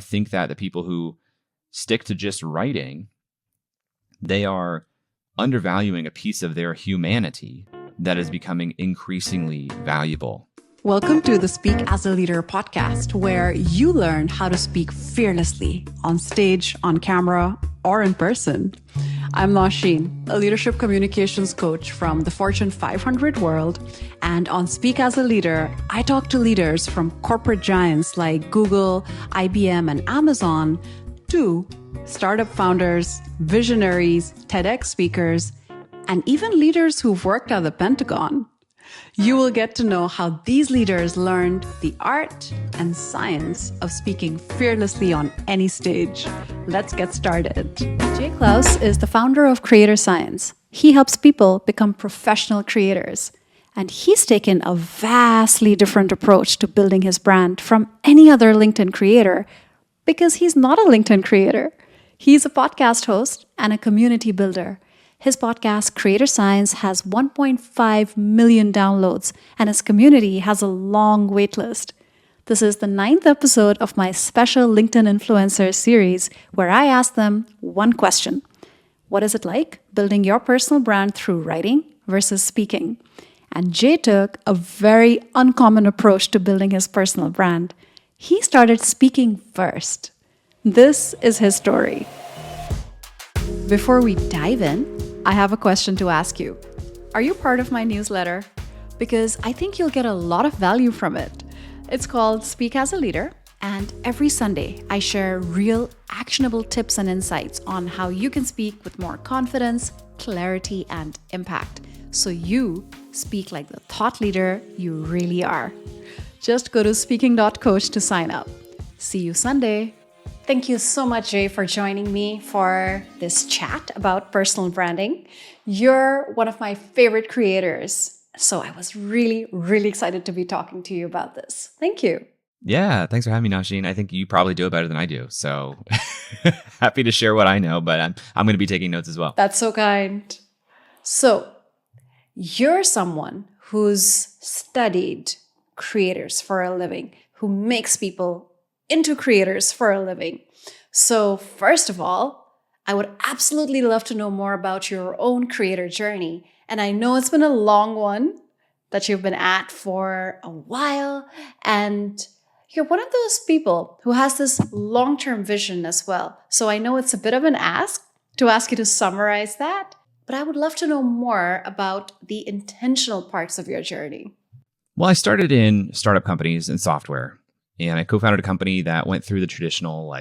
I think that the people who stick to just writing, they are undervaluing a piece of their humanity that is becoming increasingly valuable. Welcome to the Speak as a Leader podcast, where you learn how to speak fearlessly on stage, on camera, or in person. I'm Nausheen, a leadership communications coach from the Fortune 500 world. And on Speak as a Leader, I talk to leaders from corporate giants like Google, IBM, and Amazon to startup founders, visionaries, TEDx speakers, and even leaders who've worked at the Pentagon. You will get to know how these leaders learned the art and science of speaking fearlessly on any stage. Let's get started. Jay Clouse is the founder of Creator Science. He helps people become professional creators. And he's taken a vastly different approach to building his brand from any other LinkedIn creator because he's not a LinkedIn creator. He's a podcast host and a community builder. His podcast, Creator Science, has 1.5 million downloads, and his community has a long waitlist. This is the 9th episode of my special LinkedIn Influencer series, where I ask them one question. What is it like building your personal brand through writing versus speaking? And Jay took a very uncommon approach to building his personal brand. He started speaking first. This is his story. Before we dive in, I have a question to ask you. Are you part of my newsletter? Because I think you'll get a lot of value from it. It's called Speak as a Leader, and every Sunday I share real actionable tips and insights on how you can speak with more confidence, clarity, and impact, so you speak like the thought leader you really are. Just go to speaking.coach to sign up. See you Sunday. Thank you so much, Jay, for joining me for this chat about personal branding. You're one of my favorite creators, so I was really, really excited to be talking to you about this. Thank you. Yeah, thanks for having me, Nausheen. I think you probably do it better than I do. So happy to share what I know, but I'm going to be taking notes as well. That's so kind. So you're someone who's studied creators for a living, who makes people into creators for a living. So first of all, I would absolutely love to know more about your own creator journey. And I know it's been a long one that you've been at for a while. And you're one of those people who has this long-term vision as well. So I know it's a bit of an ask to ask you to summarize that, but I would love to know more about the intentional parts of your journey. Well, I started in startup companies and software. And I co-founded a company that went through the traditional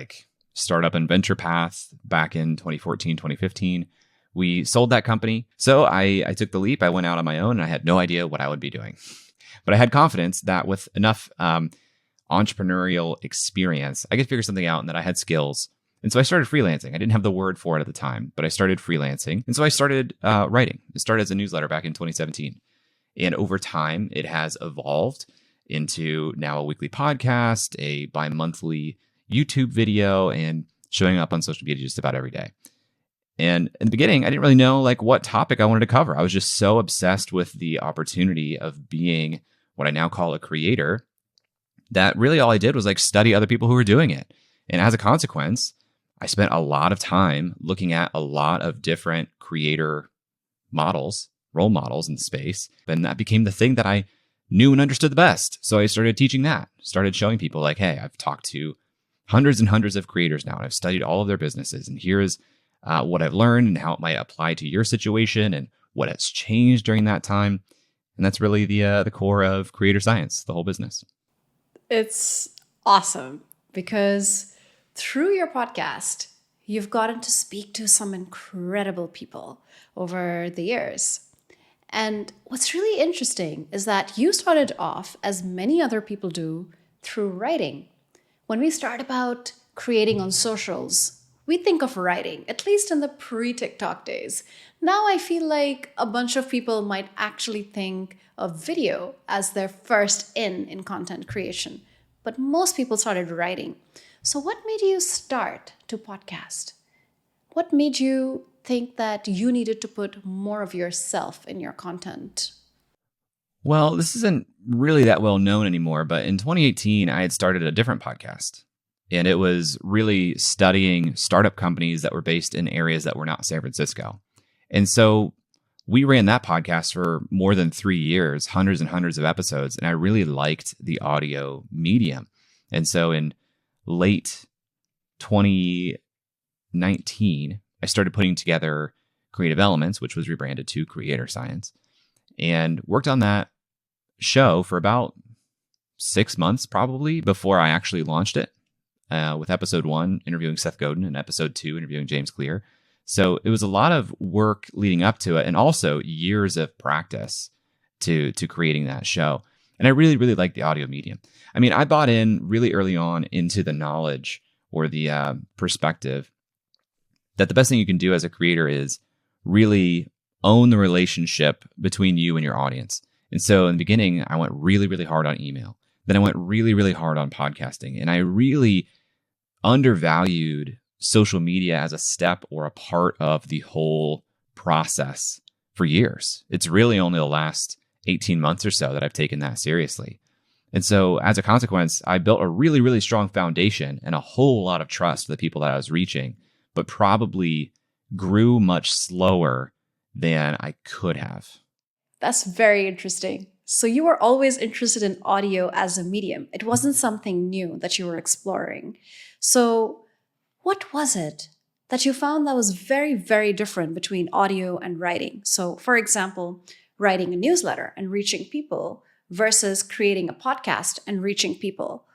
startup and venture path back in 2014, 2015. We sold that company. So I took the leap. I went out on my own and I had no idea what I would be doing. But I had confidence that with enough entrepreneurial experience, I could figure something out and that I had skills. And so I started freelancing. I didn't have the word for it at the time, but I started freelancing. And so I started writing. It started as a newsletter back in 2017. And over time, it has evolved into now a weekly podcast, a bi-monthly YouTube video, and showing up on social media just about every day. And in the beginning, I didn't really know what topic I wanted to cover. I was just so obsessed with the opportunity of being what I now call a creator that really all I did was study other people who were doing it. And as a consequence, I spent a lot of time looking at a lot of different creator models, role models in the space. And that became the thing that I knew and understood the best. So I started teaching that, started showing people hey, I've talked to hundreds and hundreds of creators now, and I've studied all of their businesses. And here's what I've learned and how it might apply to your situation and what has changed during that time. And that's really the core of Creator Science, the whole business. It's awesome because through your podcast, you've gotten to speak to some incredible people over the years. And what's really interesting is that you started off, as many other people do, through writing. When we start about creating on socials, we think of writing, at least in the pre-TikTok days. Now I feel like a bunch of people might actually think of video as their first in content creation. But most people started writing. So what made you start to podcast? What made you think that you needed to put more of yourself in your content? Well, this isn't really that well known anymore, but in 2018, I had started a different podcast. And it was really studying startup companies that were based in areas that were not San Francisco. And so we ran that podcast for more than 3 years, hundreds and hundreds of episodes. And I really liked the audio medium. And so in late 2019, I started putting together Creative Elements, which was rebranded to Creator Science, and worked on that show for about 6 months probably before I actually launched it, with episode 1 interviewing Seth Godin and episode 2 interviewing James Clear. So it was a lot of work leading up to it, and also years of practice to creating that show. And I really, really like the audio medium. I mean, I bought in really early on into the knowledge or the perspective that the best thing you can do as a creator is really own the relationship between you and your audience. And so in the beginning, I went really, really hard on email. Then I went really, really hard on podcasting. And I really undervalued social media as a step or a part of the whole process for years. It's really only the last 18 months or so that I've taken that seriously. And so as a consequence, I built a really, really strong foundation and a whole lot of trust for the people that I was reaching, but probably grew much slower than I could have. That's very interesting. So you were always interested in audio as a medium. It wasn't something new that you were exploring. So what was it that you found that was very, very different between audio and writing? So for example, writing a newsletter and reaching people versus creating a podcast and reaching people.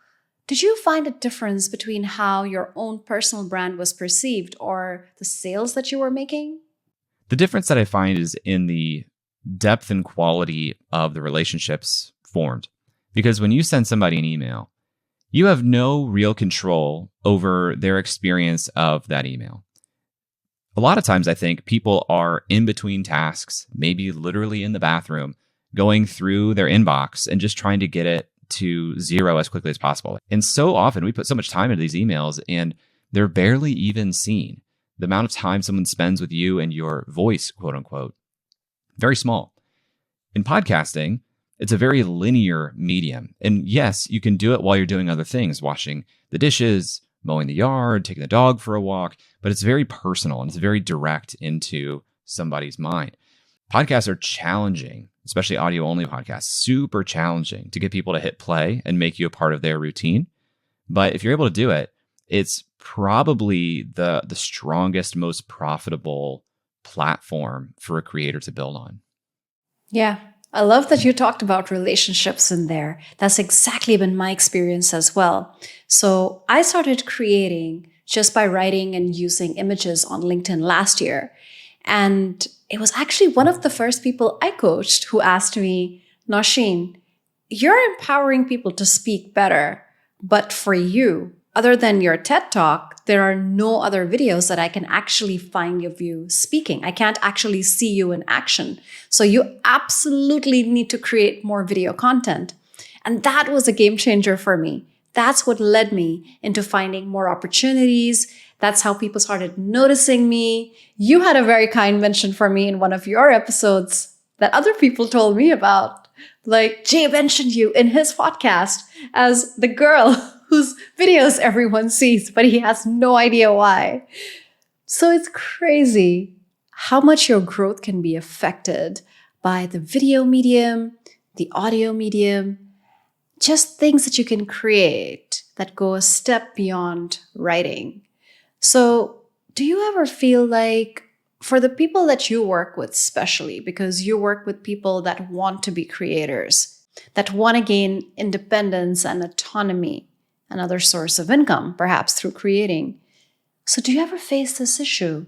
Did you find a difference between how your own personal brand was perceived or the sales that you were making? The difference that I find is in the depth and quality of the relationships formed. Because when you send somebody an email, you have no real control over their experience of that email. A lot of times I think people are in between tasks, maybe literally in the bathroom, going through their inbox and just trying to get it to zero as quickly as possible. And so often we put so much time into these emails and they're barely even seen. The amount of time someone spends with you and your voice, quote unquote, very small. In podcasting, it's a very linear medium. And yes, you can do it while you're doing other things, washing the dishes, mowing the yard, taking the dog for a walk, but it's very personal and it's very direct into somebody's mind. Podcasts are challenging, especially audio-only podcasts, super challenging to get people to hit play and make you a part of their routine. But if you're able to do it, it's probably the strongest, most profitable platform for a creator to build on. Yeah, I love that you talked about relationships in there. That's exactly been my experience as well. So I started creating just by writing and using images on LinkedIn last year. And it was actually one of the first people I coached who asked me, Nausheen, you're empowering people to speak better, but for you, other than your TED Talk, there are no other videos that I can actually find of you speaking. I can't actually see you in action. So you absolutely need to create more video content. And that was a game changer for me. That's what led me into finding more opportunities. That's how people started noticing me. You had a very kind mention for me in one of your episodes that other people told me about. Like Jay mentioned you in his podcast as the girl whose videos everyone sees, but he has no idea why. So it's crazy how much your growth can be affected by the video medium, the audio medium, just things that you can create that go a step beyond writing. So do you ever feel like for the people that you work with, especially because you work with people that want to be creators, that want to gain independence and autonomy, another source of income, perhaps through creating. So do you ever face this issue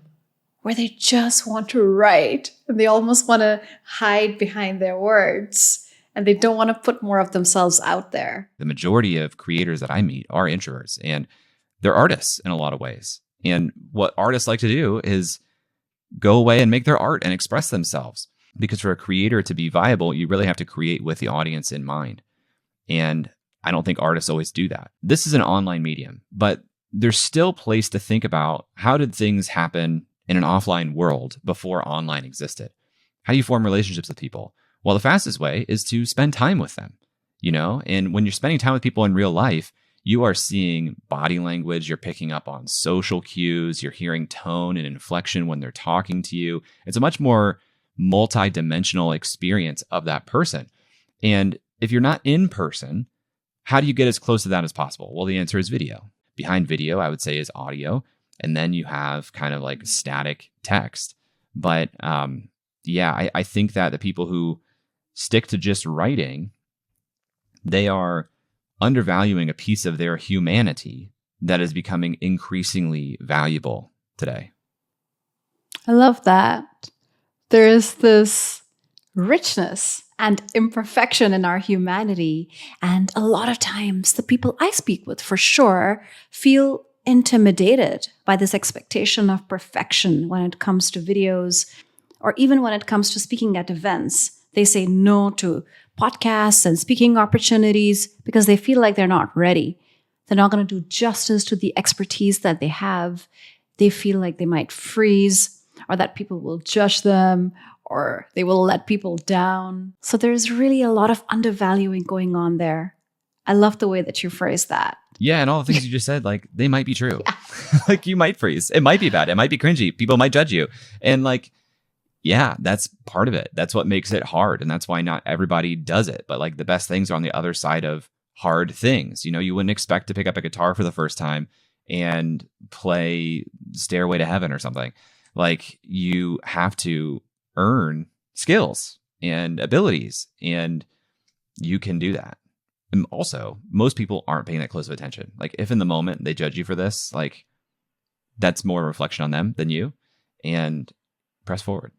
where they just want to write and they almost want to hide behind their words and they don't want to put more of themselves out there? The majority of creators that I meet are introverts and they're artists in a lot of ways. And what artists like to do is go away and make their art and express themselves. Because for a creator to be viable, you really have to create with the audience in mind. And I don't think artists always do that. This is an online medium, but there's still place to think about how did things happen in an offline world before online existed? How do you form relationships with people? Well, the fastest way is to spend time with them, you know? And when you're spending time with people in real life, you are seeing body language, you're picking up on social cues, you're hearing tone and inflection when they're talking to you. It's a much more multi-dimensional experience of that person. And if you're not in person, how do you get as close to that as possible? Well, the answer is video. Behind video, I would say, is audio. And then you have kind of like static text. But I think that the people who stick to just writing, they are undervaluing a piece of their humanity that is becoming increasingly valuable today. I love that. There is this richness and imperfection in our humanity. And a lot of times, the people I speak with, for sure, feel intimidated by this expectation of perfection when it comes to videos, or even when it comes to speaking at events. They say no to podcasts and speaking opportunities because they feel like they're not ready. They're not going to do justice to the expertise that they have. They feel like they might freeze, or that people will judge them, or they will let people down. So there's really a lot of undervaluing going on there. I love the way that you phrased that. Yeah, and all the things you just said, like, they might be true. Yeah. Like, you might freeze. It might be bad. It might be cringy. People might judge you. And like, yeah, that's part of it. That's what makes it hard. And that's why not everybody does it. But like, the best things are on the other side of hard things. You know, you wouldn't expect to pick up a guitar for the first time and play Stairway to Heaven or something. Like, you have to earn skills and abilities, and you can do that. And also, most people aren't paying that close of attention. Like, if in the moment they judge you for this, like, that's more a reflection on them than you, and press forward.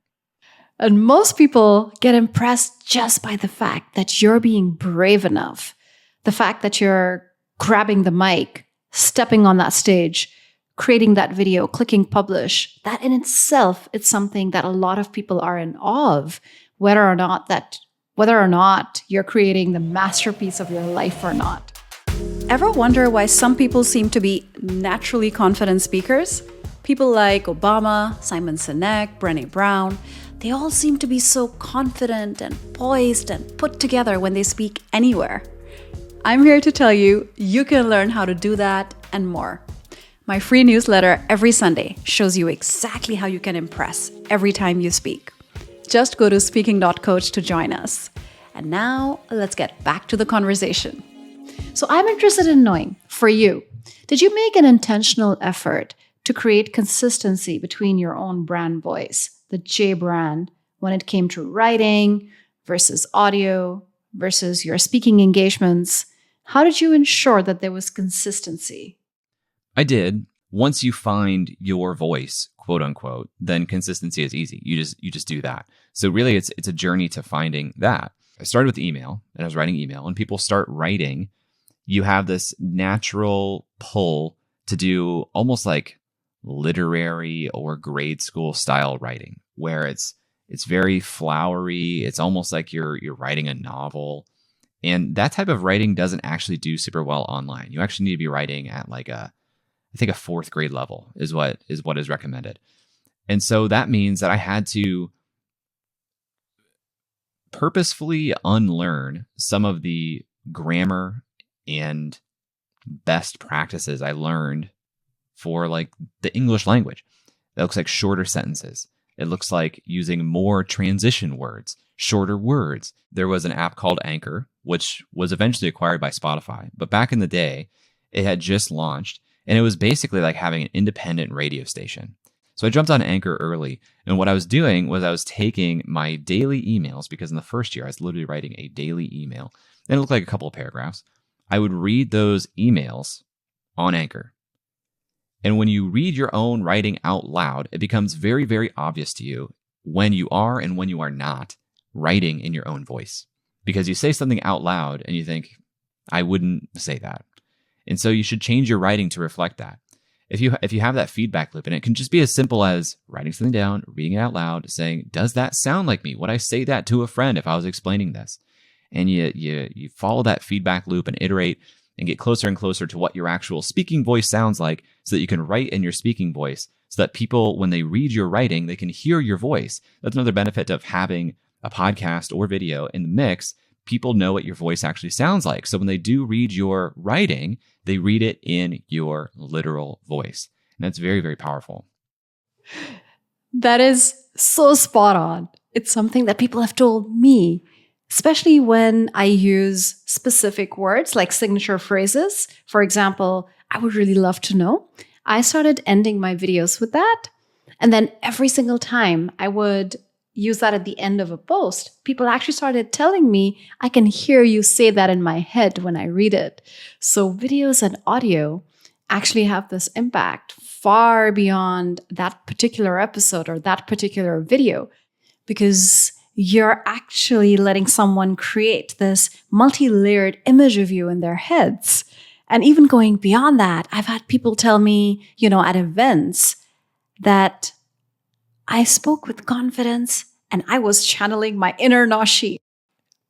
And most people get impressed just by the fact that you're being brave enough. The fact that you're grabbing the mic, stepping on that stage, creating that video, clicking publish. That in itself, it's something that a lot of people are in awe of, whether or not you're creating the masterpiece of your life or not. Ever wonder why some people seem to be naturally confident speakers? People like Obama, Simon Sinek, Brené Brown, they all seem to be so confident and poised and put together when they speak anywhere. I'm here to tell you, you can learn how to do that and more. My free newsletter every Sunday shows you exactly how you can impress every time you speak. Just go to speaking.coach to join us. And now let's get back to the conversation. So I'm interested in knowing, for you, did you make an intentional effort to create consistency between your own brand voice, the J brand, when it came to writing versus audio versus your speaking engagements? How did you ensure that there was consistency? I did. Once you find your voice, quote unquote, then consistency is easy. You just do that. So really, it's a journey to finding that. I started with email, and I was writing email. When people start writing, you have this natural pull to do almost like literary or grade school style writing, where it's very flowery. It's almost like you're writing a novel. And that type of writing doesn't actually do super well online. You actually need to be writing at like I think a 4th grade level is what is recommended. And so that means that I had to purposefully unlearn some of the grammar and best practices I learned for like the English language. That looks like shorter sentences. It looks like using more transition words, shorter words. There was an app called Anchor, which was eventually acquired by Spotify. But back in the day, it had just launched, and it was basically like having an independent radio station. So I jumped on Anchor early, and what I was doing was I was taking my daily emails, because in the first year I was literally writing a daily email, and it looked like a couple of paragraphs. I would read those emails on Anchor. And when you read your own writing out loud, it becomes very, very obvious to you when you are and when you are not writing in your own voice. Because you say something out loud and you think, I wouldn't say that. And so you should change your writing to reflect that. If you have that feedback loop, and it can just be as simple as writing something down, reading it out loud, saying, does that sound like me? Would I say that to a friend if I was explaining this? And you follow that feedback loop and iterate and get closer and closer to what your actual speaking voice sounds like, so that you can write in your speaking voice, so that people, when they read your writing, they can hear your voice. That's another benefit of having a podcast or video in the mix. people know what your voice actually sounds like. So when they do read your writing, they read it in your literal voice. And that's very, very powerful. That is so spot on. It's something that people have told me, especially when I use specific words like signature phrases. For example, I would really love to know. I started ending my videos with that. And then every single time I would use that at the end of a post, people actually started telling me, I can hear you say that in my head when I read it. So videos and audio actually have this impact far beyond that particular episode or that particular video, because you're actually letting someone create this multi-layered image of you in their heads. And even going beyond that, I've had people tell me, at events that I spoke with confidence and I was channeling my inner Nausheen.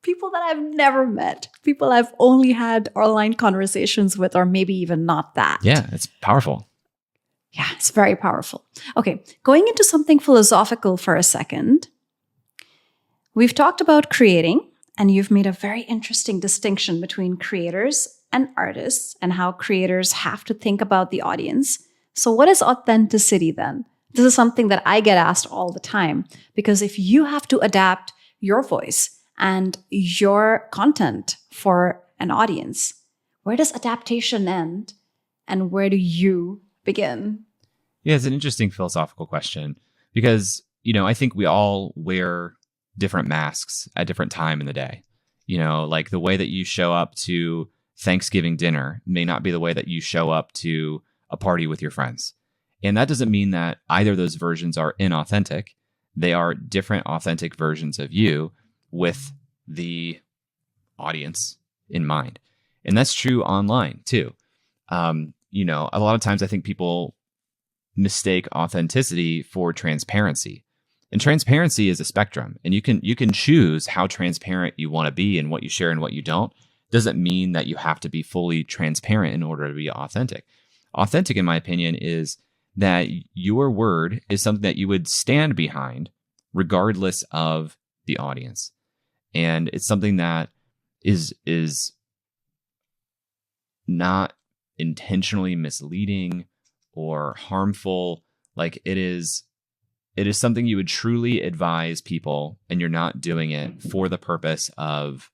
People that I've never met, people I've only had online conversations with, or maybe even not that. Yeah, it's powerful. Yeah, it's very powerful. Okay, going into something philosophical for a second. We've talked about creating, and you've made a very interesting distinction between creators and artists and how creators have to think about the audience. So what is authenticity then? This is something that I get asked all the time, because if you have to adapt your voice and your content for an audience, where does adaptation end and where do you begin? Yeah, it's an interesting philosophical question because, I think we all wear different masks at different time in the day. Like the way that you show up to Thanksgiving dinner may not be the way that you show up to a party with your friends. And that doesn't mean that either of those versions are inauthentic. They are different authentic versions of you with the audience in mind. And that's true online too. A lot of times I think people mistake authenticity for transparency. And transparency is a spectrum. And you can choose how transparent you want to be and what you share and what you don't. Doesn't mean that you have to be fully transparent in order to be authentic. Authentic, in my opinion, is that your word is something that you would stand behind regardless of the audience. And it's something that is not intentionally misleading or harmful. Like it is something you would truly advise people, and you're not doing it for the purpose of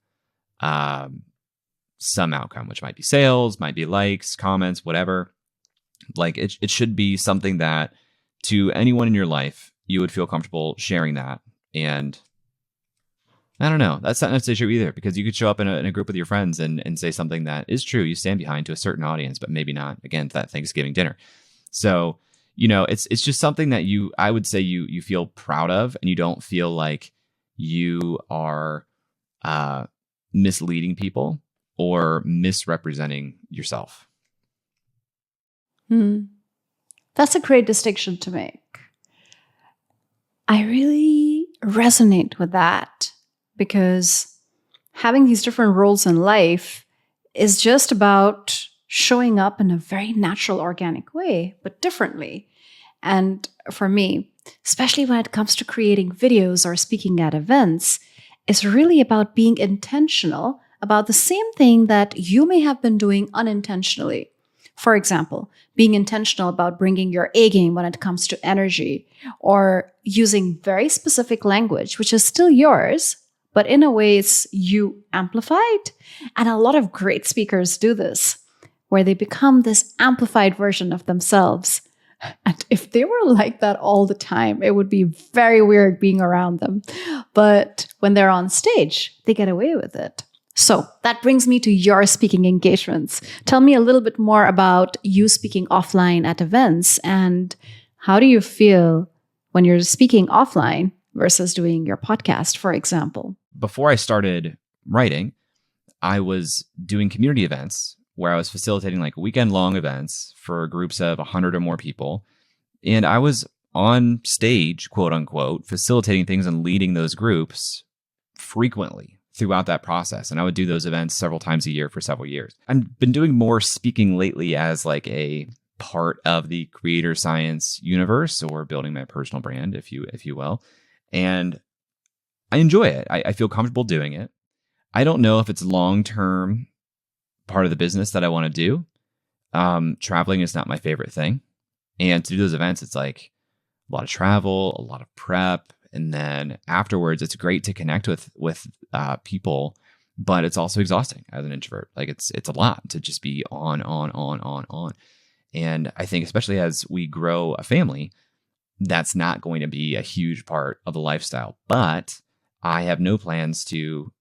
some outcome, which might be sales, might be likes, comments, whatever. Like it should be something that to anyone in your life, you would feel comfortable sharing that. And I don't know, that's not necessarily true either, because you could show up in a group with your friends and say something that is true. You stand behind to a certain audience, but maybe not, again, to that Thanksgiving dinner. So, it's just something that I would say you feel proud of, and you don't feel like you are misleading people or misrepresenting yourself. That's a great distinction to make. I really resonate with that, because having these different roles in life is just about showing up in a very natural, organic way, but differently. And for me, especially when it comes to creating videos or speaking at events, it's really about being intentional about the same thing that you may have been doing unintentionally. For example, being intentional about bringing your A game when it comes to energy, or using very specific language, which is still yours, but in a way it's you amplified. And a lot of great speakers do this, where they become this amplified version of themselves. And if they were like that all the time, it would be very weird being around them. But when they're on stage, they get away with it. So that brings me to your speaking engagements. Tell me a little bit more about you speaking offline at events, and how do you feel when you're speaking offline versus doing your podcast, for example? Before I started writing, I was doing community events where I was facilitating like weekend-long events for groups of 100 or more people. And I was on stage, quote unquote, facilitating things and leading those groups frequently throughout that process. And I would do those events several times a year for several years. I've been doing more speaking lately as like a part of the creator science universe, or building my personal brand, if you will. And I enjoy it. I feel comfortable doing it. I don't know if it's long-term part of the business that I want to do. Traveling is not my favorite thing. And to do those events, it's like a lot of travel, a lot of prep. And then afterwards, it's great to connect with people, but it's also exhausting as an introvert. Like it's a lot to just be on. And I think especially as we grow a family, that's not going to be a huge part of the lifestyle. But I have no plans to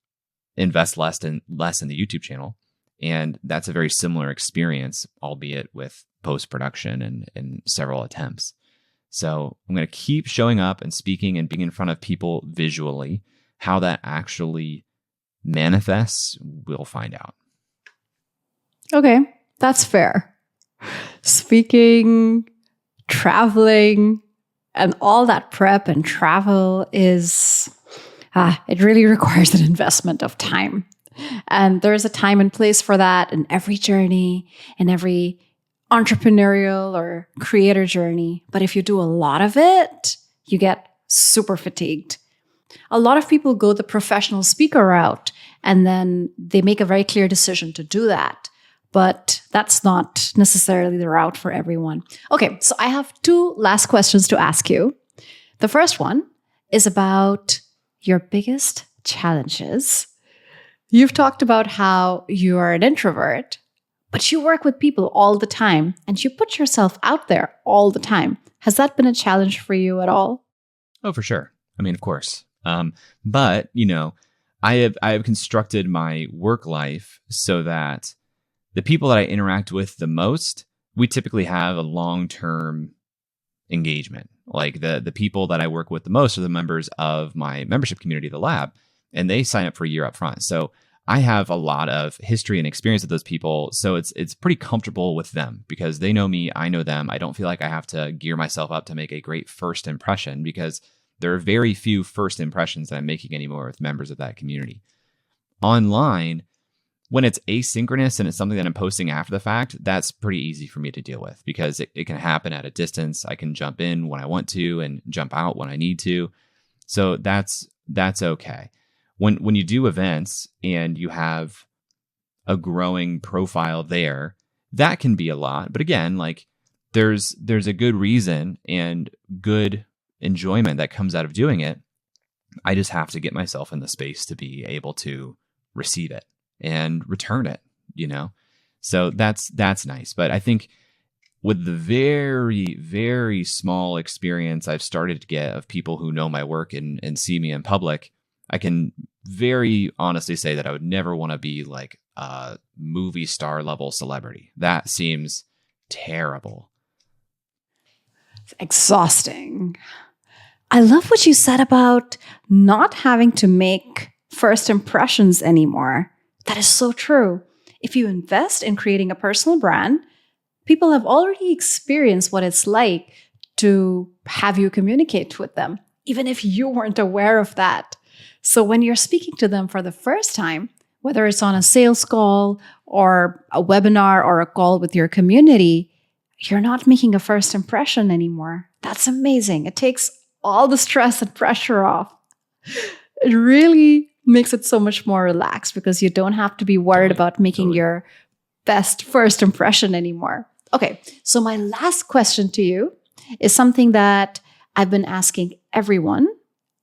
invest less in the YouTube channel. And that's a very similar experience, albeit with post-production and several attempts. So I'm going to keep showing up and speaking and being in front of people visually. How that actually manifests, we'll find out. Okay, that's fair. Speaking, traveling, and all that prep and travel is, it really requires an investment of time. And there's a time and place for that in every journey, in every entrepreneurial or creator journey. But if you do a lot of it, you get super fatigued. A lot of people go the professional speaker route and then they make a very clear decision to do that. But that's not necessarily the route for everyone. Okay, so I have 2 last questions to ask you. The first one is about your biggest challenges. You've talked about how you are an introvert, but you work with people all the time and you put yourself out there all the time. Has that been a challenge for you at all? Oh, for sure. I mean, of course. But I have constructed my work life so that the people that I interact with the most, we typically have a long-term engagement. Like the people that I work with the most are the members of my membership community, the lab, and they sign up for a year up front. So I have a lot of history and experience with those people. So it's pretty comfortable with them because they know me, I know them. I don't feel like I have to gear myself up to make a great first impression because there are very few first impressions that I'm making anymore with members of that community. Online, when it's asynchronous and it's something that I'm posting after the fact, that's pretty easy for me to deal with because it can happen at a distance. I can jump in when I want to and jump out when I need to. So that's okay. When you do events and you have a growing profile there, that can be a lot. But again, like there's a good reason and good enjoyment that comes out of doing it. I just have to get myself in the space to be able to receive it and return it, So that's nice. But I think with the very, very small experience I've started to get of people who know my work and see me in public, I can very honestly say that I would never want to be like a movie star level celebrity. That seems terrible. It's exhausting. I love what you said about not having to make first impressions anymore. That is so true. If you invest in creating a personal brand, people have already experienced what it's like to have you communicate with them, even if you weren't aware of that. So when you're speaking to them for the first time, whether it's on a sales call or a webinar or a call with your community, you're not making a first impression anymore. That's amazing. It takes all the stress and pressure off. It really makes it so much more relaxed because you don't have to be worried about making your best first impression anymore. Okay, so my last question to you is something that I've been asking everyone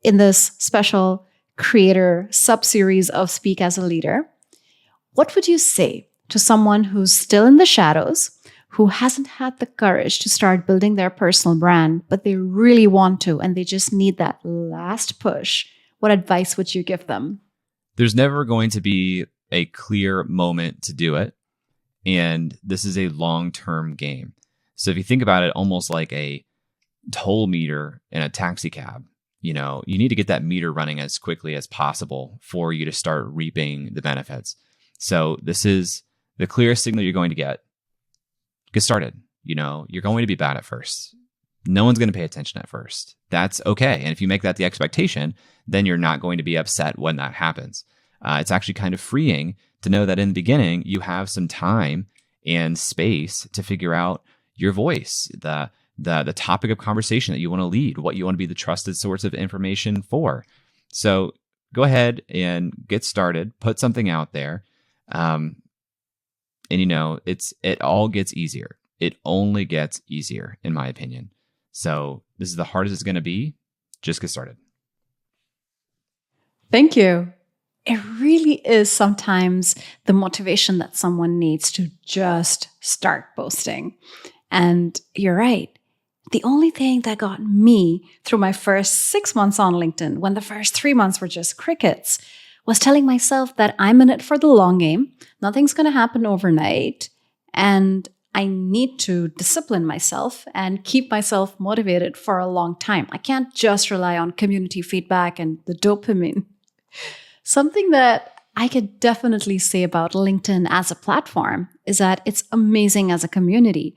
in this special creator sub-series of Speak as a Leader. What would you say to someone who's still in the shadows, who hasn't had the courage to start building their personal brand, but they really want to, and they just need that last push? What advice would you give them? There's never going to be a clear moment to do it. And this is a long-term game. So if you think about it almost like a toll meter in a taxi cab, you need to get that meter running as quickly as possible for you to start reaping the benefits. So this is the clearest signal you're going to get. Get started. You're going to be bad at first. No one's going to pay attention at first. That's okay. And if you make that the expectation, then you're not going to be upset when that happens. It's actually kind of freeing to know that in the beginning, you have some time and space to figure out your voice, the topic of conversation that you want to lead, what you want to be the trusted source of information for. So go ahead and get started, put something out there. And it all gets easier. It only gets easier, in my opinion. So this is the hardest it's going to be. Just get started. Thank you. It really is sometimes the motivation that someone needs to just start posting. And you're right. The only thing that got me through my first 6 months on LinkedIn, when the first 3 months were just crickets, was telling myself that I'm in it for the long game. Nothing's going to happen overnight. And I need to discipline myself and keep myself motivated for a long time. I can't just rely on community feedback and the dopamine. Something that I could definitely say about LinkedIn as a platform is that it's amazing as a community.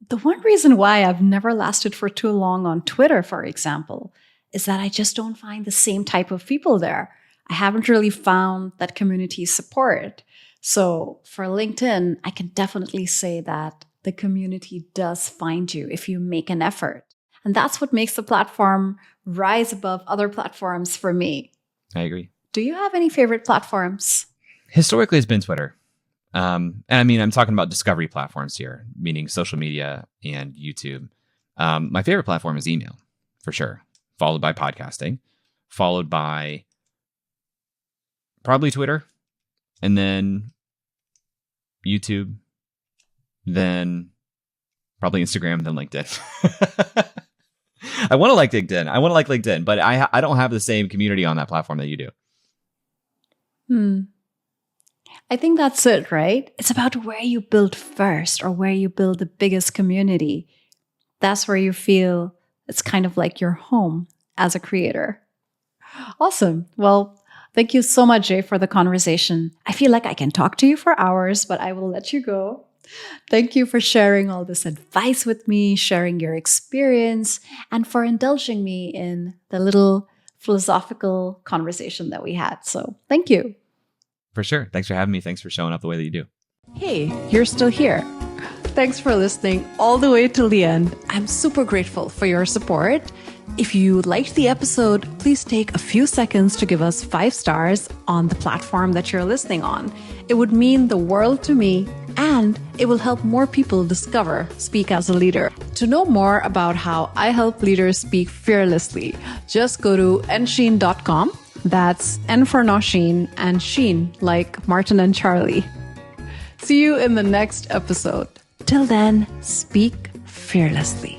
The one reason why I've never lasted for too long on Twitter, for example, is that I just don't find the same type of people there. I haven't really found that community support. So for LinkedIn, I can definitely say that the community does find you if you make an effort. And that's what makes the platform rise above other platforms for me. I agree. Do you have any favorite platforms? Historically, it's been Twitter. And I mean, I'm talking about discovery platforms here, meaning social media and YouTube. My favorite platform is email, for sure, followed by podcasting, followed by probably Twitter, and then YouTube, then probably Instagram, then LinkedIn. I want to like LinkedIn, but I don't have the same community on that platform that you do. I think that's it, right? It's about where you build first or where you build the biggest community. That's where you feel it's kind of like your home as a creator. Awesome. Well, thank you so much, Jay, for the conversation. I feel like I can talk to you for hours, but I will let you go. Thank you for sharing all this advice with me, sharing your experience, and for indulging me in the little philosophical conversation that we had. So thank you. For sure. Thanks for having me. Thanks for showing up the way that you do. Hey, you're still here. Thanks for listening all the way till the end. I'm super grateful for your support. If you liked the episode, please take a few seconds to give us 5 stars on the platform that you're listening on. It would mean the world to me, and it will help more people discover Speak as a Leader. To know more about how I help leaders speak fearlessly, just go to Nausheen.com. That's N for Nausheen and Sheen like Martin and Charlie. See you in the next episode. Till then, speak fearlessly.